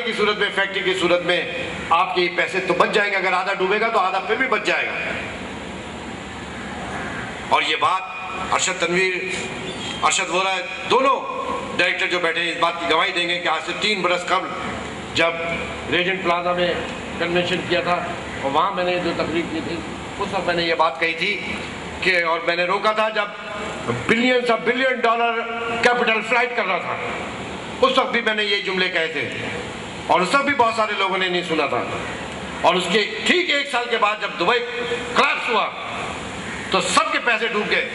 کی صورت میں، فیکٹری کی صورت میں آپ کے پیسے تو بچ جائیں گے، اگر آدھا ڈوبے گا تو آدھا پھر بھی بچ جائے گا۔ اور یہ بات ارشد تنویر، ارشد وورا، دونوں ڈائریکٹر جو بیٹھے ہیں اس بات کی گواہی دیں گے کہ آج سے 3 برس قبل جب ریجنٹ پلازا میں کنونشن کیا تھا اور وہاں میں نے جو تقریر کی تھی، اس وقت میں نے یہ بات کہی تھی کہ، اور میں نے روکا تھا جب billions of billion dollar capital flight کر رہا تھا، اس وقت بھی میں نے یہ جملے کہے تھے اور اس وقت بھی بہت سارے لوگوں نے نہیں سنا تھا۔ اور اس کے ٹھیک 1 سال کے بعد جب دبئی کریش ہوا تو سب کے پیسے ڈوب گئے،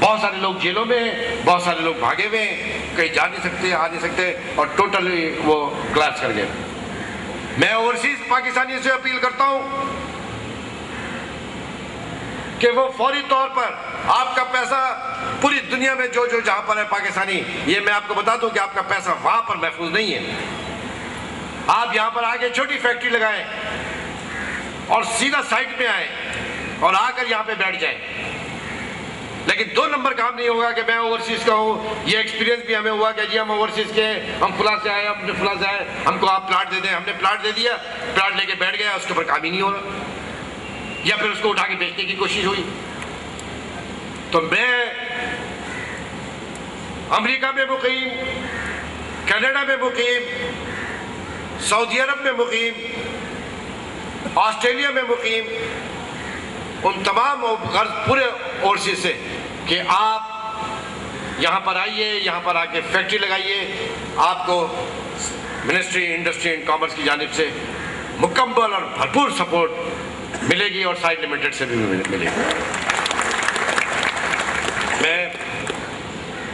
بہت سارے لوگ جیلوں میں ہیں، بہت سارے لوگ بھاگے ہوئے ہیں، کہیں جا نہیں سکتے، آ نہیں سکتے، اور ٹوٹلی وہ کلیپس کر گئے۔ میں اوورسیز پاکستانیوں سے اپیل کرتا ہوں کہ وہ فوری طور پر آپ کا پیسہ پوری دنیا میں جو جہاں پر ہے پاکستانی، یہ میں آپ کو بتا دوں کہ آپ کا پیسہ وہاں پر محفوظ نہیں ہے۔ آپ یہاں پر آگے چھوٹی فیکٹری لگائیں اور سیدھا سائٹ میں آئیں اور آ کر یہاں پہ بیٹھ جائیں، لیکن 2 نمبر کام نہیں ہوگا کہ میں اوورسیز کا ہوں۔ یہ ایکسپیرینس بھی ہمیں ہوا کہ جی ہم اوورسیز کے ہیں، ہم فلاں سے آئے، ہم فلاں سے آئے، ہم کو آپ پلاٹ دے دیں، ہم نے پلاٹ دے دیا، پلاٹ لے کے بیٹھ گیا، اس کے اوپر کام ہی نہیں ہو رہا، یا پھر اس کو اٹھا کے بیچنے کی کوشش ہوئی۔ تو میں امریکہ میں مقیم، کینیڈا میں مقیم، سعودی عرب میں مقیم، آسٹریلیا میں مقیم، ان تمام غرض پورے اوورسیز سے کہ آپ یہاں پر آئیے، یہاں پر آ کے فیکٹری لگائیے، آپ کو منسٹری انڈسٹری اینڈ کامرس کی جانب سے مکمل اور بھرپور سپورٹ ملے گی، اور سائٹ لمیٹڈ سے بھی ملے گی۔ میں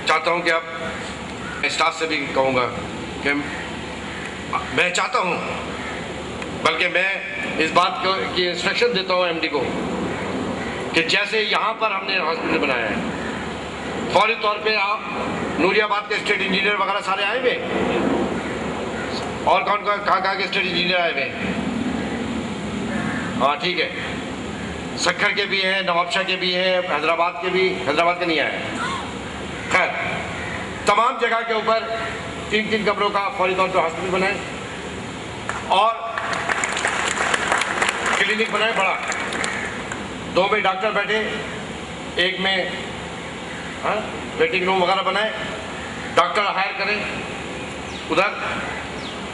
چاہتا ہوں کہ اب اسٹاف سے بھی کہوں گا کہ میں چاہتا ہوں، بلکہ میں اس بات کی انسٹرکشن دیتا ہوں MD کو کہ جیسے یہاں پر ہم نے ہاسپٹل بنایا ہے، فوری طور پہ آپ نوری آباد کے اسٹیٹ انجینئر وغیرہ سارے آئے ہوئے، اور کہاں کے اسٹیٹ انجینئر آئے ہوئے؟ ہاں ٹھیک ہے، سکھر کے بھی ہیں، نوابشاہ کے بھی ہیں، حیدرآباد کے بھی، حیدرآباد کے نہیں آئے، خیر تمام جگہ کے اوپر 3 کمروں کا فوری طور پہ ہاسپٹل بنائیں اور کلینک بنائیں بڑا، 2 میں ڈاکٹر بیٹھے، 1 میں ویٹنگ روم وغیرہ بنائیں، ڈاکٹر ہائر کریں ادھر،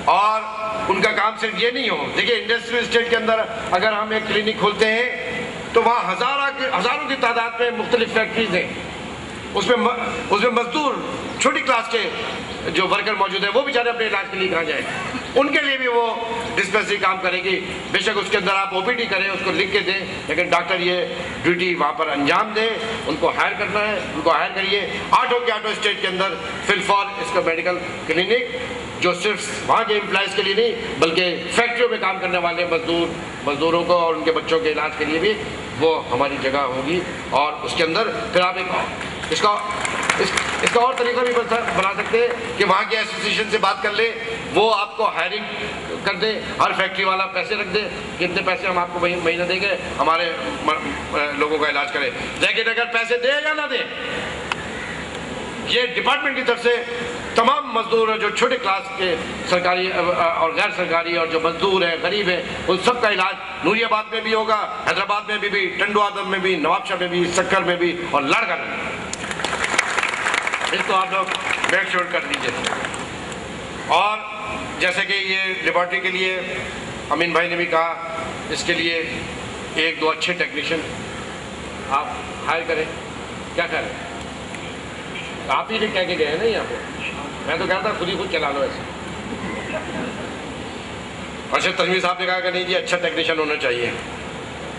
اور ان کا کام صرف یہ نہیں ہو، دیکھیے انڈسٹریل اسٹیٹ کے اندر اگر ہم ایک کلینک کھولتے ہیں تو وہاں ہزاروں کی تعداد میں مختلف فیکٹریز ہیں، اس میں مزدور چھوٹی کلاس کے جو ورکر موجود ہیں وہ بیچارے اپنے علاج کے لیے کہاں جائیں، ان کے لیے بھی وہ ڈسپینسری کام کرے گی، بے شک اس کے اندر آپ OPD کریں، اس کو لکھ کے دیں، لیکن ڈاکٹر یہ ڈیوٹی وہاں پر انجام دیں، ان کو ہائر کرنا ہے، ان کو ہائر کریے۔ 8 اسٹیٹ کے اندر فی الفور اس کا میڈیکل کلینک جو صرف وہاں کے امپلائز کے لیے نہیں بلکہ فیکٹریوں میں کام کرنے والے مزدوروں کو اور ان کے بچوں کے علاج کے لیے بھی وہ ہماری جگہ ہوگی، اور اس کے اندر پھر آپ اس کا اور طریقہ بھی بنا سکتے ہیں کہ وہاں کے ایسوسیشن سے بات کر لیں، وہ آپ کو ہائرنگ کر دیں، ہر فیکٹری والا پیسے رکھ دے، کتنے پیسے ہم آپ کو مہینہ دیں گے، ہمارے لوگوں کا علاج کریں، لیکن اگر پیسے دے یا نہ دیں، یہ ڈپارٹمنٹ کی طرف سے تمام مزدور جو چھوٹے کلاس کے سرکاری اور غیر سرکاری اور جو مزدور ہیں، غریب ہیں، ان سب کا علاج نوری آباد میں بھی ہوگا، حیدرآباد میں بھی، ٹنڈو آدم میں بھی، نوابشاہ میں بھی، سکھر میں بھی، اور لاڑکانہ میں بھی۔ اس کو آپ لوگ میک شور کر لیجیے۔ اور جیسے کہ یہ لیبارٹری کے لیے امین بھائی نے بھی کہا، اس کے لیے 1-2 اچھے ٹیکنیشین آپ ہائر کریں، کیا کہہ رہے ہیں؟ آپ ہی نے کہہ کے گئے ہیں نا یہاں پہ، میں تو کہتا خود ہی خود چلا لو ایسے۔ ارشد تنویر صاحب نے کہا کہ نہیں جی اچھا ٹیکنیشین ہونا چاہیے،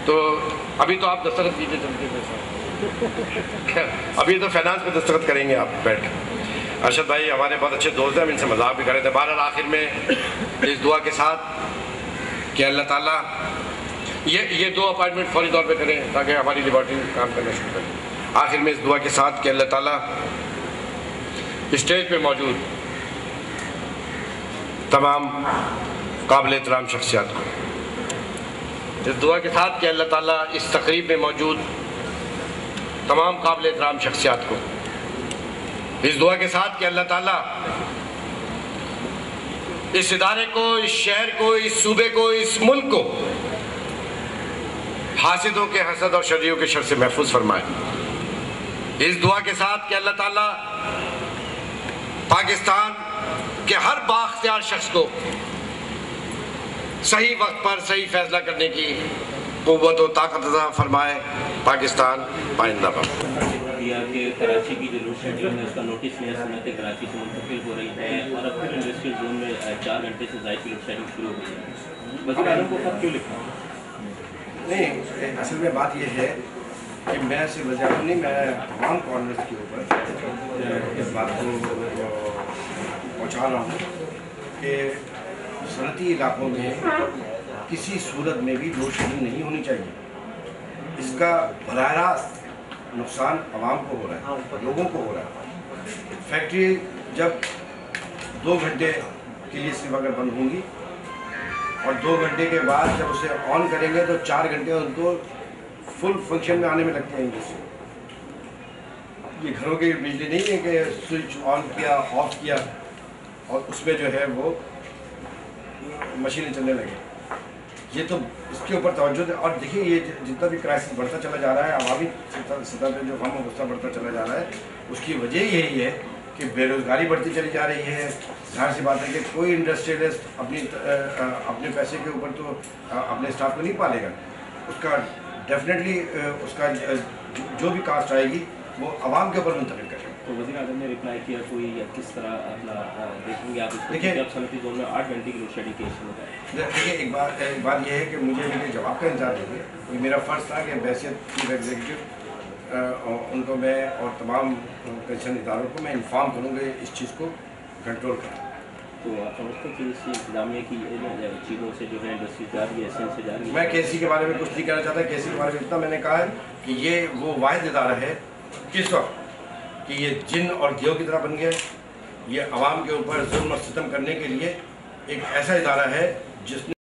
تو ابھی تو آپ دستخط کیجیے جلدی سے، ابھی تو فائنانس پہ دستخط کریں گے آپ بیٹھ کے۔ ارشد بھائی ہمارے بہت اچھے دوست ہیں، ہم ان سے مذاق بھی کر رہے تھے۔ بہرحال آخر میں اس دعا کے ساتھ کہ اللہ تعالیٰ یہ 2 اپائنٹمنٹ فوری طور پہ کریں تاکہ ہماری لیبارٹری کام کرنا شروع کریں۔ آخر میں اس دعا کے ساتھ کہ اللہ تعالیٰ اسٹیج پہ موجود تمام قابل احترام شخصیات کو، اس دعا کے ساتھ کہ اللہ تعالیٰ اس تقریب میں موجود تمام قابل احترام شخصیات کو، اس دعا کے ساتھ کہ اللہ تعالیٰ اس ادارے کو، اس شہر کو، اس صوبے کو، اس ملک کو حاسدوں کے حسد اور شریوں کے شر سے محفوظ فرمائے۔ اس دعا کے ساتھ کہ اللہ تعالیٰ پاکستان کے ہر بااختیار شخص کو صحیح وقت پر صحیح فیصلہ کرنے کی قوت و طاقت عطا فرمائے۔ پاکستان پائندہ باد۔ کہ کراچی کی جو لوڈ شیڈنگ ہے اس کا نوٹس میں سنا کہ کراچی سے منتقل ہو رہی ہے اور اب پھر انڈسٹریل زون میں 4 گھنٹے سے زائد کی لوڈ شیڈنگ شروع ہو گئی ہے۔ وزیر اعظم کو خط کیوں لکھا؟ نہیں، اصل میں بات یہ ہے کہ میں صرف وزیر اعظم نہیں، میں تمام کارنرز کے اوپر اس بات کو پہنچا رہا ہوں کہ صنعتی علاقوں میں کسی صورت میں بھی لوڈ شیڈنگ نہیں ہونی چاہیے۔ اس کا براہ راست نقصان عوام کو ہو رہا ہے، لوگوں کو ہو رہا ہے۔ فیکٹری جب 2 گھنٹے کے لیے صرف اگر بند ہوں گی اور 2 گھنٹے کے بعد جب اسے آن کریں گے تو 4 گھنٹے ان کو فل فنکشن میں آنے میں لگتے ہیں۔ یہ گھروں کی بجلی نہیں ہے کہ سوئچ آن کیا، آف کیا اور اس میں جو ہے وہ مشینیں چلنے لگیں۔ یہ تو اس کے اوپر توجہ دے۔ اور دیکھیے یہ جتنا بھی کرائسس بڑھتا چلا جا رہا ہے، عوامی سطح پہ جو غم و غصہ بڑھتا چلا جا رہا ہے، اس کی وجہ یہی ہے کہ بے روزگاری بڑھتی چلی جا رہی ہے۔ ظاہر سی بات ہے کہ کوئی انڈسٹریلسٹ اپنے پیسے کے اوپر تو اپنے اسٹاف کو نہیں پالے گا۔ اس کا ڈیفینیٹلی اس کا جو بھی کاسٹ آئے گی وہ عوام کے اوپر منتقل کرے گا۔ تو وزیر اعظم نے رپلائی کیا کوئی یا کس طرح اپنا دیکھیں گے آپ اس کو جب صنعتی زون میں 8 گھنٹے کی لوڈ شیڈنگ کیس ہوتا ہے؟ دیکھیے ایک بات یہ ہے کہ مجھے میرے جواب کا انتظار دیجیے۔ یہ میرا فرض تھا کہ بحیثیت چیف ایگزیکٹو ان کو میں اور تمام کنسرن اداروں کو میں انفارم کروں گا اس چیز کو کنٹرول کریں۔ تو آپ سمجھتے ہیں کہ اس انتظامیہ کی چیزوں سے جو ہے انڈسٹری جا رہی ہے، ایسنس سے جا رہی ہے؟ میں کے سی کے بارے میں کچھ نہیں کہنا چاہتا۔ کے سی کے بارے میں اتنا میں نے کہا ہے کہ یہ وہ واحد ادارہ ہے کس وقت کہ یہ جن اور دیو کی طرح بن گیا۔ یہ عوام کے اوپر ظلم و ستم کرنے کے لیے ایک ایسا ادارہ ہے جس نے